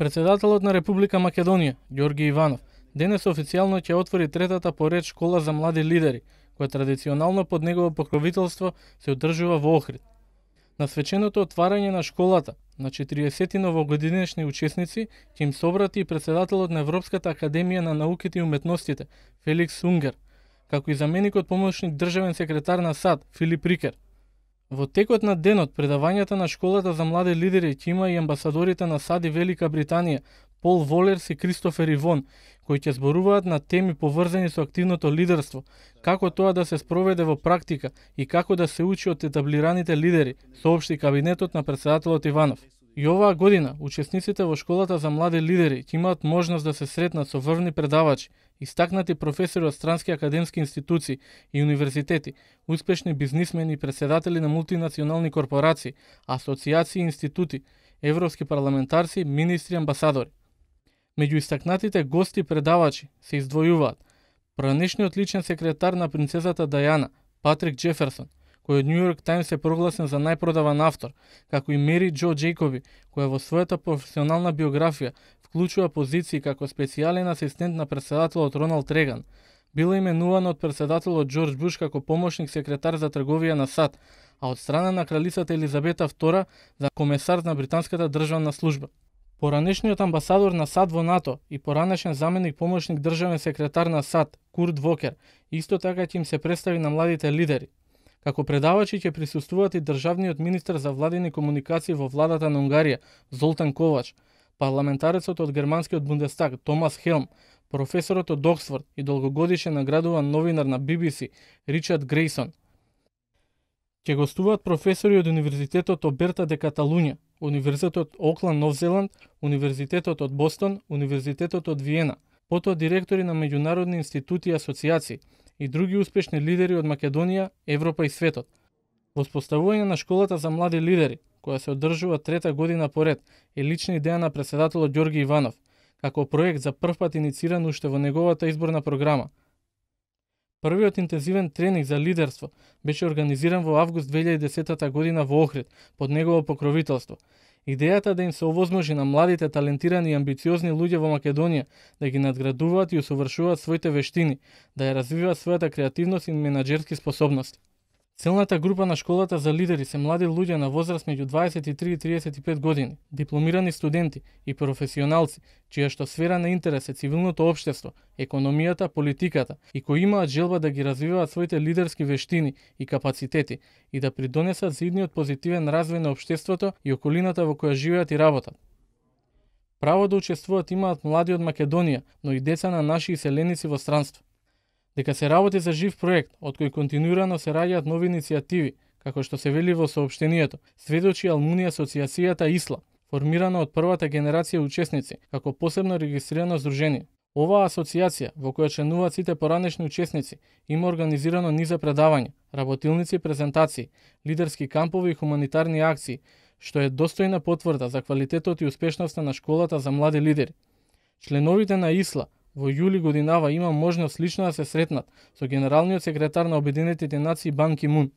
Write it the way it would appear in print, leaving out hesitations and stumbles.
Председателот на Република Македонија, Ѓорги Иванов, денес официјално ќе отвори третата поред школа за млади лидери, која традиционално под негово покровителство се одржува во Охрид. На свеченото отварање на школата, на 40 новогодинешни учесници, ќе им се обрати и председателот на Европската академија на науките и уметностите, Феликс Унгер, како и заменикот помошник државен секретар на САД, Филип Рикер. Во текот на денот, предавањата на школата за млади лидери ќе има и амбасадорите на САД и Велика Британија, Пол Волерс и Кристофер Ивон, кои ќе зборуваат на теми поврзани со активното лидерство, како тоа да се спроведе во практика и како да се учи од етаблираните лидери, соопшти кабинетот на председателот Иванов. И оваа година, учесниците во школата за млади лидери ќе имаат можност да се сретнат со врвни предавачи, истакнати професори од странски академски институции и универзитети, успешни бизнисмени и председатели на мултинационални корпорации, асоциации и институти, европски парламентарци, министри и амбасадори. Меѓу истакнатите гости и предавачи се издвојуваат поранешниот личен секретар на принцезата Дајана, Патрик Џеферсон, кој од Нью Йорк Таймс е прогласен за најпродаван автор, како и Мери Џо Џејкоби, која во својата професионална биографија вклучува позиции како специјален асистент на председателот Роналд Реган, била именувана од председателот Џорџ Буш како помошник секретар за трговија на САД, а од страна на кралицата Елизабета II за комесар на британската државна служба. Поранешниот амбасадор на САД во НАТО и поранешен заменик помошник државен секретар на САД, Курт Вокер, исто така ќе им се представи на младите лидери. Како предавачи ќе присуствуваат и државниот министер за владини комуникации во владата на Унгарија, Золтан Ковач, парламентарецот од германскиот Бундестаг, Томас Хелм, професорот од Оксфорд и долгогодишен наградуван новинар на BBC, Ричард Грейсон. Ќе гостуваат професори од Универзитетот Оберта де Каталуња, Универзитетот Окланд, Нов Зеланд, Универзитетот од Бостон, Универзитетот од Виена, потоа директори на меѓународни институти и асоциации и други успешни лидери од Македонија, Европа и светот. Воспоставување на школата за млади лидери, која се одржува трета година поред, е лична идеја на председателот Ѓорги Иванов, како проект за првпат инициран уште во неговата изборна програма. Првиот интензивен тренинг за лидерство беше организиран во август 2010 година во Охрид, под негово покровителство. Идејата да им се овозможи на младите, талентирани и амбициозни луѓе во Македонија да ги надградуваат и усовршуваат своите вештини, да ја развиваат својата креативност и менаџерски способности. Целната група на школата за лидери се млади луѓе на возраст меѓу 23 и 35 години, дипломирани студенти и професионалци, чија што сфера на интерес е цивилното општество, економијата, политиката и кои имаат желба да ги развиваат своите лидерски вештини и капацитети и да придонесат за идниот позитивен развој на општеството и околината во која живеат и работат. Право да учествуваат имаат млади од Македонија, но и деца на наши иселеници во странство. Дека се работи за жив проект, од кој континуирано се раѓаат нови иницијативи, како што се вели во соопштението, сведочи Алмуни асоциацијата ИСЛА, формирана од првата генерација учесници, како посебно регистрирано здружение. Оваа асоциација, во која членуваат сите поранешни учесници, има организирано низа предавања, работилници и презентации, лидерски кампови и хуманитарни акции, што е достојна потврда за квалитетот и успешноста на школата за млади лидери. Членовите на ИСЛА во јули годинава има можност лично да се сретнат со генералниот секретар на Обединетите нации Бан Ки Мун.